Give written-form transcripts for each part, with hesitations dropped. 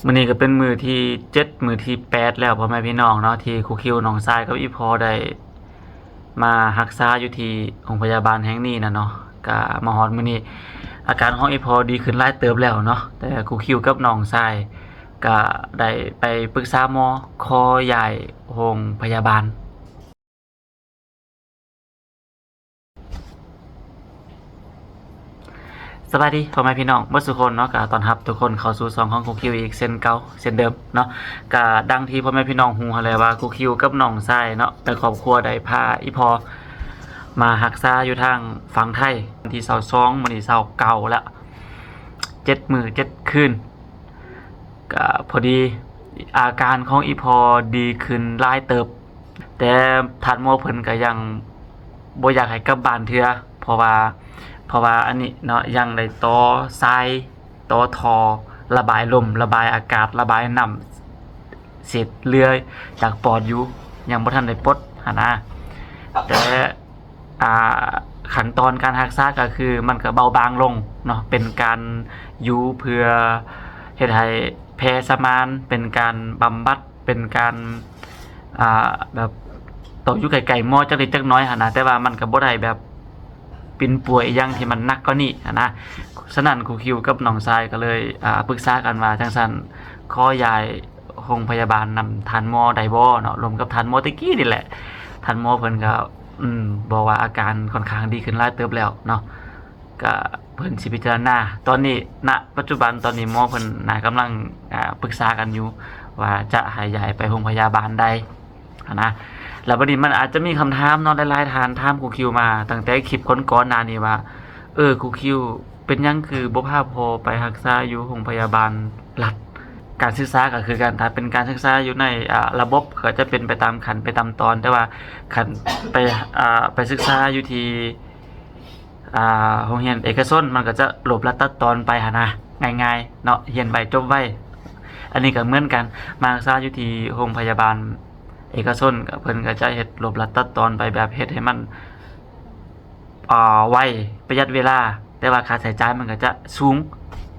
มื้อนี้ก็เป็นมื้อที่7มื้อที่8แล้วพ่อแม่พี่น้องเนาะที่ครูคิวน้องทรายกับอีพ่อได้มารักษาอยู่ที่โรงพยาบาลแห่งนี้นะเนาะก็มาฮอดมื้อนี้อาการของอีพ่อดีขึ้นหลายเติบแล้วเนาะแต่ครูคิวกับน้องทรายก็ได้ไปปรึกษาหมอขอย้ายโรงพยาบาล สวัสดีพ่อแม่พี่น้องเมื่อสุคนเนาะก็ต้อนรับทุกคนเข้าสู่ช่องของครูคิวอีกเช่นเก่าเช่นเดิมเนาะก็ดังที่พ่อแม่พี่น้องฮู้หั่นแหละว่าครูคิวกับน้องชายเนาะแต่ครอบครัวได้พาอีพอมารักษาอยู่ทางฝั่งไทยวันที่22มื้อนี้29แล้ว7มื้อ7คืนก็พอดีอาการของอีพอดีขึ้นหลายเติบแต่ท่านหมอเพิ่นก็ยังบ่อยากให้กลับบ้านเทื่อเพราะว่าอันนี้เนาะยังได้ต่อทรายต่อท่อระบายลมระบายอากาศระบายน้ำเศษเลือจากปอดอยู่ยังบ่ทันได้ปลดหั่นนะแต่อ่าขั้นตอนการรักษาก็คือมันก็เบาบางลงเนาะเป็นการยูเพื่อเฮ็ดให้แผลสมานเป็นการบำบัดเป็นการแบบต้องอยู่ไกลๆหมอจักเล็กจักน้อยหั่นนะแต่ว่ามันก็บ่ได้แบบเป็นป่วยอย่างที่มันหนักกว่านี้นะฉะนั้นครูคิวกับน้องชายก็เลยปรึกษากันว่าจังซั่นขอย้ายโรงพยาบาลนำท่านหมอได้บ่เนาะรวมกับท่านหมอตะกี้นี่แหละท่านหมอเพิ่นก็บอกว่าอาการค่อนข้างดีขึ้นหลายเติบแล้วเนาะก็เพิ่นสิพิจารณาตอนนี้ณปัจจุบันตอนนี้หมอเพิ่นน่ากำลังปรึกษากันอยู่ว่าจะให้ย้ายไปโรงพยาบาลใดนะแล้วบัดนี้มันอาจจะมีคำถามเนาะหลายๆท่านถามครูคิวมาตั้งแต่คลิปก่อนๆหน้านี้ว่าครูคิวเป็นหยังคือบ่พาพ่อไปรักษาอยู่โรงพยาบาลรัฐการศึกษาก็คือการถ้าเป็นการศึกษาอยู่ในระบบก็จะเป็นไปตามขั้นไปตามตอนแต่ว่าขั้นไปไปศึกษาอยู่ที่โรงเรียนเอกชนมันก็จะหลบลัดตัดตอนไปหั่นนะง่ายๆเนาะเรียนไว้จบไว้อันนี้ก็เหมือนกันมารักษาอยู่ที่โรงพยาบาลเอกชนก็เพิ่นก็จะเฮ็ดรวบรัดตัดตอนไปแบบเฮ็ดให้มันไวประหยัดเวลาแต่ว่าค่าใช้จ่ายมันก็จะสูง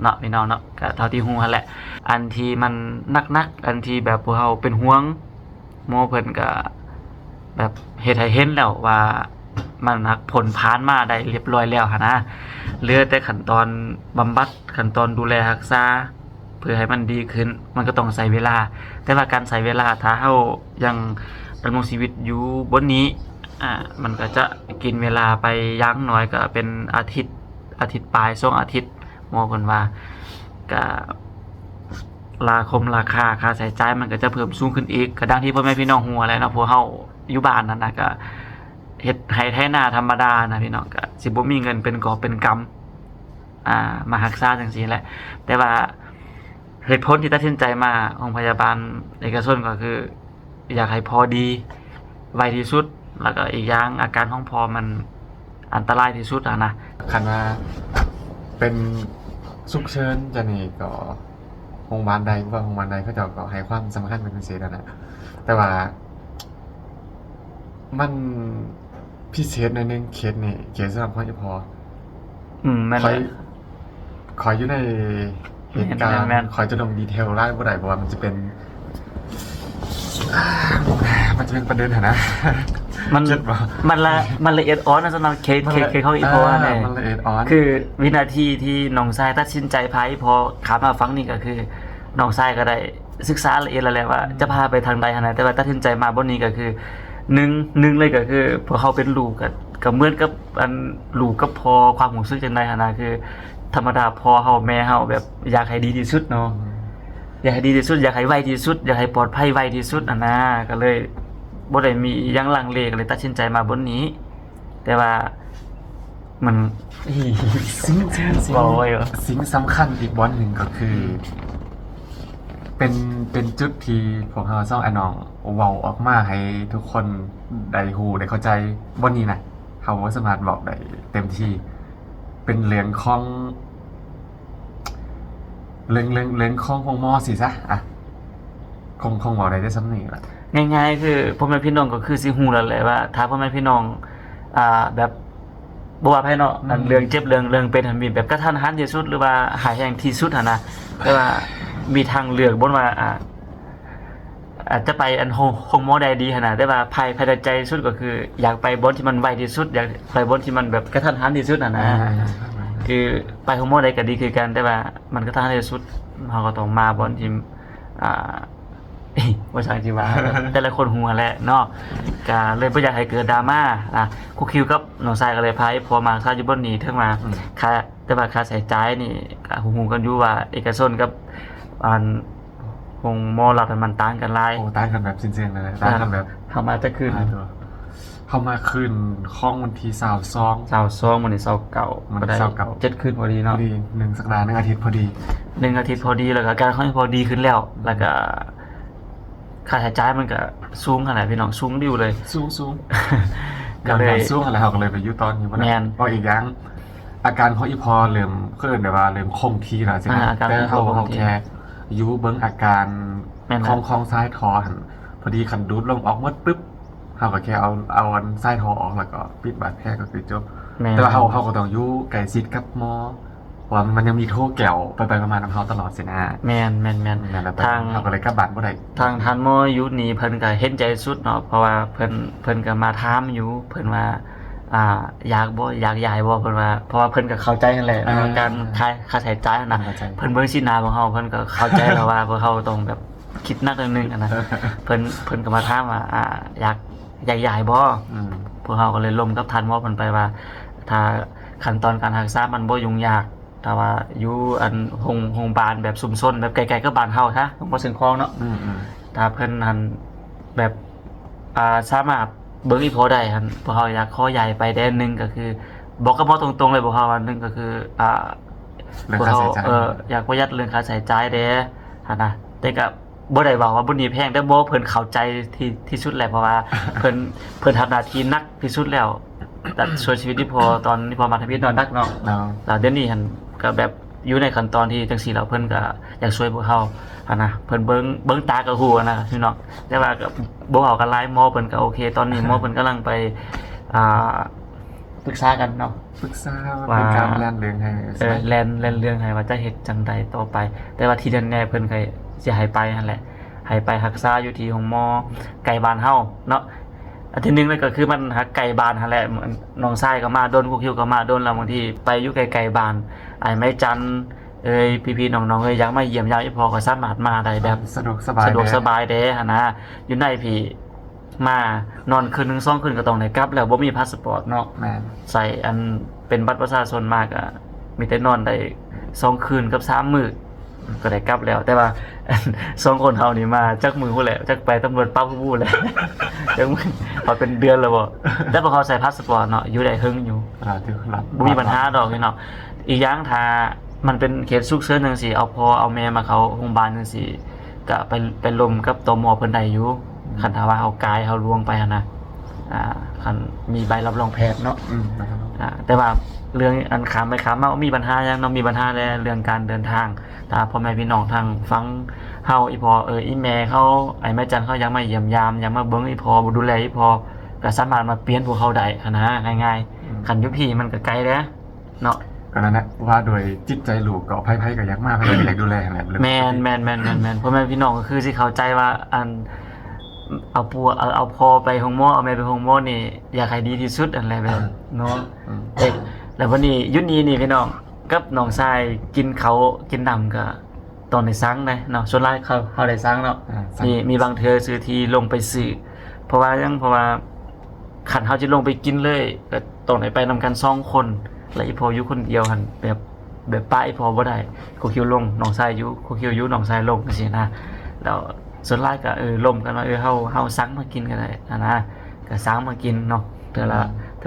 เนาะพี่น้องเนาะก็เท่าที่ฮู้หั่นแหละอันที่มันหนักๆอันที่แบบพวกเราเป็นห่วงหมอเพิ่นก็แบบเฮ็ดให้เห็นแล้วว่ามันผลผ่านมาได้เรียบร้อยแล้วหั่นนะเหลือแต่ขั้นตอนบำบัดขั้นตอนดูแลรักษาเพื่อให้มันดีขึ้นมันก็ต้องใช้เวลาแต่ว่าการใช้เวลาถ้าเฮายังดำรงชีวิตอยู่บนนี้มันก็จะกินเวลาไปอย่างน้อยก็เป็นอาทิตย์ปลาย2อาทิตย์หมอเพิ่นว่าก็ราคาค่าใช้จ่ายมันก็จะเพิ่มสูงขึ้นอีกก็ดังที่พ่อแม่พี่น้องฮู้แหละเนาะพวกเฮาอยู่บ้านนั่นน่ะก็เฮ็ดไร่ไถนาธรรมดานะพี่น้องก็สิบ่มีเงินเป็นกอบเป็นกำมารักษาจังซี่แหละแต่ว่าเหตุผลที่ตัดสินใจมาโรงพยาบาลเอกชนก็คืออยากให้พอดีไวที่สุดแล้วก็อีกอย่างอาการของพอมันอันตรายที่สุดนะคันว่าเป็นฉุกเฉินจะนี่ก็โรงพยาบาลใดว่าโรงพยาบาลใดเขาจะก็ให้ความสำคัญเป็นพิเศษนะแต่ว่ามันพิเศษในนึงเคสนี่เคสสำหรับพ่อจะพอแม่นขออยู่ในเหตุการณ์ขอจะลงดีเทลไล่บ่ได้เพราะว่ามันจะเป็นประเด็นนะมันละเอียดอ่อนนะสำหรับเคสเขาอีพอเนี่ยมันละเอียดอ่อนคือวินาทีที่น้องชายตัดสินใจพาอีพอขามาฟังนี่ก็คือน้องชายก็ได้ศึกษาละเอียดแล้วแหละว่าจะพาไปทางใดทางไหนแต่ว่าตัดสินใจมาบนนี้ก็คือหนึ่งเลยก็คือพอเขาเป็นลูกก็เหมือนกับอันลูกกับพอความรู้สึกจังได๋หั่นน่ะคือธรรมดาพ่อเฮาแม่เฮาแบบอยากให้ดีที่สุดเนาะอยากให้ดีที่สุดอยากให้ไวที่สุดอยากให้ปลอดภัยไวที่สุดนะก็เลยบ่ได้มีหยังลังเลก็เลยตัดสินใจมาบนนี้แต่ว่ามันสิ่งสำคัญอีกบอนหนึ่งก็คือเป็นจุดที่พวกเราต้องน้องเว้าออกมาให้ทุกคนได้ฮู้ได้เข้าใจบนนี้นะเขาบ่สามารถบอกได้เต็มที่เป็นเรื่องของของมอสิซะคงบอกได้ซ้ำนี่ล่ะง่ายๆคือพ่อแม่พี่น้องก็คือสิฮู้แล้วแหละว่าถ้าพ่อแม่พี่น้องแบบบ่ว่าไผเนาะอันเรื่องเจ็บเรื่องเป็นมีแบบกระทันหันที่สุดหรือว่าหายแรงที่สุดหั่นนะแต่ว่า มีทางเลือกบ่ว่าอาจจะไปอันโฮมโมได้ดีขนาดได้ว่าภายในใจสุดก็คืออยากไปบอนที่มันไวที่สุดอยากไปบอนที่มันแบบกระทันหันที่สุดนะคือไปโฮมโมได้ก็ดีคือกันแต่ว่ามันกระทันหันที่สุดเราก็ต้องมาบอนที่ว่าช่างที่ว่า แต่ละคนหัวแหละเนาะก็เลยบ่อยากให้เกิดดราม่าครูคิวกับน้องชายก็เลยพาพอมาค่าอยู่บนนี้ถึงมาค่าแต่ว่าค่าใช้จ่ายนี่ก็ฮู้กันอยู่ว่าเอกชนกับอันคงมอลัดมันต่างกันหลาย โอ้ต่างกันแบบจริงๆเลยต่างกันแบบ เข้ามาจะขึ้น เข้ามาคืนข้องวันที่22 22มื้อนี้29 มัน ก็ได้ 29 7คืนพอดี พอ เนาะ ดี1สัปดาห์1อาทิตย์พอดี 1อาทิตย์พอดีแล้วก็การค่อยพอดีขึ้นแล้วแล้วก็ค่าใช้จ่ายมันก็สูงขนาดพี่น้องสูงดิวเลย สูง ก็เลย สูงอะไรเขาก็เลยไปอยู่ตอนนี้ แม่น เพราะอีกอย่างอาการของอีพอเริ่มเพิ่นแบบว่าเริ่มคงที่แล้วใช่ไหม อาการ แต่เขา คงที่ เขาแค่อยู่เบิ่งอาการ แม่น ของซ้ายทอหั่นพอดีคันดูดลมออกหมดปึ๊บเขาก็แค่เอาอันซ้ายทอออกแล้วก็ปิดบาดแผลก็คือจบ แม่น แต่ว่าเขาก็ต้องอยู่ใกล้ชิดกับหมอเพราะว่ามันยังมีโทษแก้วไปประมาณนำเขาตลอดสินะ แม่น นั่นแหละ ทาง เขาก็เลยกลับบ้านบ่ได้ ทางทันมอยุคนี้เพิ่นก็เห็นใจสุดเนาะเพราะว่าเพิ่นก็มาถามอยู่เพิ่นว่าอยากบ่อยากย้ายบ่เพิ่นว่าเพราะว่าเพิ่นก็เข้าใจนั่นแหละว่าการค่าใช้จ่ายนะ เข้าใจ เพิ่นเบิ่งสีหน้าของเฮาเพิ่นก็เข้าใจแล้วว่าพวกเฮาต้องแบบคิดหนักนิดนึงนะเพิ่นก็มาถามว่าอยากย้ายบ่ อืม พวกเฮาก็เลยร่วมกับทันมอเพิ่นไปว่า ถ้าขั้นตอนการรักษามันบ่ยุ่งยากแต่ว่าอยู่อันโรงพยาบาลแบบชุมชนแบบไกลๆกับบ้านเฮาซะบ่ถึงคลองเนาะ อืม ถ้าเพิ่นหันแบบสามารถเบิ่งอีพอได้หันพวกเฮาอยากขอใหญ่ไปแดนหนึงก็คือบอกกับบ่ตรงๆเลยพวกเฮาอันหนึงก็คือเรื่อง พวก ค่า เฮา ใช้จ่าย อยากประหยัดเรื่องค่าใช้จ่ายเด้หั่นน่ะแต่ก็บ่ได้บอกว่าบ่นี้แพงแต่บ่เพิ่นเข้าใจที่สุดแหละเพราะว่า เพิ่นทำหน้าที่หนักที่สุดแล้วแต่ช่วยชีวิตที่พอตอนที่พอมาทำพิธีนอนนักเนาะ เนาะ แล้วเดี๋ยวนี้หันก็แบบอยู่ในขั้นตอนที่จังซี่แล้วเพิ่นก็อยากช่วยพวกเฮาหั่นนะเพิ่นเบิ่งตาก็ฮู้นะพี่น้องแต่ว่าก็บ่เว้ากันหลายหมอเพิ่นก็โอเค ตอนนี้หมอเพิ่นกำลังไปปรึกษากันเนาะ ปรึกษาว่าเป็นการแล่นเรื่องให้ใช่ไหม แล่นเรื่องให้ว่าจะเฮ็ดจังใดต่อไป แต่ว่าที่แน่ๆเพิ่นก็สิให้ไปหั่นแหละให้ไปรักษาอยู่ที่โรงหมอไกลบ้านเฮาเนาะอันที่หนึงเลยก็คือมันหักไกลบ้านหั่นแหละเหมือนน้องชายก็มาโดนคุกคิวก็มาโดนแล้วบางทีไปอยู่ไกลๆบ้านไอ้ไม้จันทร์พี่ๆน้องๆอยากมาเยี่ยมยามอีพอก็สามารถมาได้แบบ สะดวกสบาย สะดวกสบายเด้หั่นนะอยู่ในพี่มานอนคืนนึง2คืนก็ต้องได้กลับแล้วบ่มีพาสปอร์ตเนาะ แม่น ใส่อันเป็นบัตรประชาชนมากอะมีแต่นอนได้2คืนกับ3มื้อก็ได้กลับแล้ว แต่ว่า 2คนเฮานี่มาจักมือพู้นแหละจักไปตำรวจปั๊บพู้นแหละ จักมือพอเป็นเดือนแล้วบ่แต่พอเขาใส่พาสปอร์ตเนาะอยู่ได้หึงอยู่ ที่รับ บ่มีปัญหาดอกพี่น้องอีกอย่างถ้ามันเป็นเคสฉุกเฉินจังซี่เอาพ่อเอาแม่มาเข้าโรงพยาบาลจังซี่ก็ไปลมกับตมเพิ่นได้อยู่คันถ้าว่าเอากายเอาลวงไปหั่นน่ะคันมีใบรับรองแพทย์เนาะ นะครับ แต่ว่าเรื่องอันขามไปขามมามีปัญหายังเนาะมีปัญหาในเรื่องการเดินทางถ้าพ่อแม่พี่น้องทางฟังเฮาอีพออีแม่เขาไอ้แม่จันเขายังมาเยี่ยมยามยังมาเบิ่งอีพอดูแลอีพอก็สามารถมาเปลี่ยนพวกเขาได้หั้นนะง่ายๆคันอยู่พี่มันก็ไกลเด้อเนาะ ก็นั่นแหละว่าโดยจิตใจลูกก็ไพ่ๆกับยักษ์มากไพ่ก็อยากดูแลแหละ แม่นพ่อแม่พี่น้องก็คือสิเข้าใจว่าอันเอาปัวเอาพ่อไปห้องหมอเอาแม่ไปห้องหมอนี่อยากให้ดีที่สุดอันแหละแบบเนาะ แล้ววันนี้ยุคนี้นี่พี่น้องกับน้องชายกินเขากินน้ำก็ตอนในซังเลยเนาะส่วนหลายเขาได้ซังเนาะมีบางเทื่อซื้อที่ลงไปซื้อเพราะว่าขันเขาจะลงไปกินเลยก็ต้องได้ไปนำกัน2คนแล้วอีพออยู่คนเดียวหั่นแบบป้าอีพอบ่ได้คูคิวลงน้องชายอยู่คูคิวอยู่น้องชายลงจังซี่นะแล้วส่วนหลายก็ล่มกันว่าเฮาซังมากินกันได้นะก็ซังมากินเนาะเทื่อ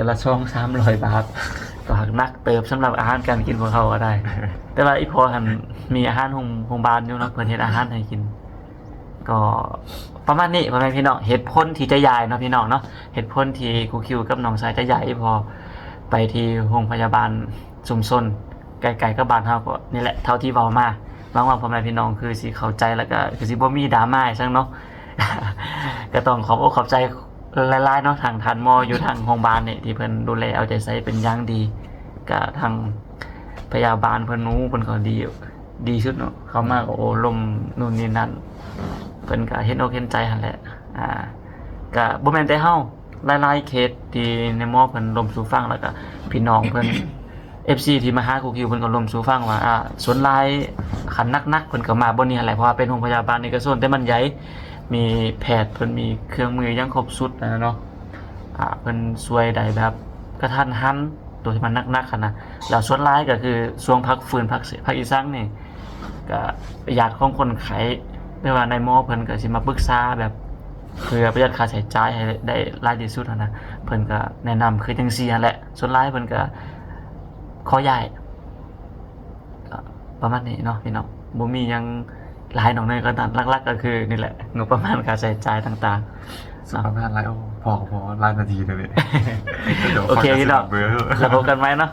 ละ200-300 บาท ก็หักนักเติบสำหรับอาหารการกินของเขาก็ได้ แต่ว่าอีพอหันมีอาหารโรงพยาบาลอยู่เนาะเพิ่นเฮ็ดอาหารให้กิน ก็ประมาณนี้พ่อแม่พี่น้องเหตุผลที่จะย้ายเนาะพี่น้องเนาะเหตุผลที่ครูคิวกับน้องชายจะย้ายอีพอไปที่โรงพยาบาลชุมชนไกลๆกับบ้านเฮาก็นี่แหละเท่าที่เว้ามาหวังว่าพ่อแม่พี่น้องคือสิเข้าใจแล้วก็คือสิบ่มีดราม่าซังเนาะ ก็ต้องขอบอกขอบใจหลายๆเนาะทางทันมออยู่ทางโรงพยาบาลนี่ที่เพิ่นดูแลเอาใจใส่เป็นอย่างดีก็ทางพยาบาลเพิ่นนู้เพิ่นก็ดี ดีสุดเนาะเขามาก็โอ้ลมนู่นนี่นั่นเพิ่นก็เห็นอกเห็นใจหั่นแหละก็บ่แม่นแต่เฮาหลายๆเคสที่ในหม้อเพิ่นลมสู่ฟังแล้วก็พี่น้องเพิ่น FC ที่มาหาครูคิวเพิ่นก็ลมสู่ฟังว่าส่วนหลายคันหนักๆเพิ่นก็มาบ่นี่หั่นแหละเพราะว่าเป็นโรงพยาบาลเอกชนแต่มันใหญ่มีแพทย์เพิ่นมีเครื่องมือยังครบสุดนะเนาะเพิ่นช่วยได้แบบกระทันหันตัวที่มันหนักๆคั่นนะแล้วส่วนหลายก็คือช่วงพักฟื้นพักอีสังนี่ก็ญาติของคนไข้หรือว่าในหมอเพิ่นก็สิมาปรึกษาแบบเพื่อประหยัดค่าใช้จ่ายให้ได้หลายที่สุดหั้นนะเพิ่นก็แนะนำคือจังซี่หั่นแหละส่วนหลายเพิ่นก็ขอย้ายก็ประมาณนี้เนาะพี่น้องบ่มีหยังหลายน้องเนยก็ตามหลักๆก็คือนี่แหละงบประมาณค่าใช้จ่ายต่างๆ สุประมาณไรพอรายนาทีเลย โอเคพี่น้อง เบื่อ แล้วพบกันไหมเนาะ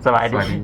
สบาย ส ดี วัสดี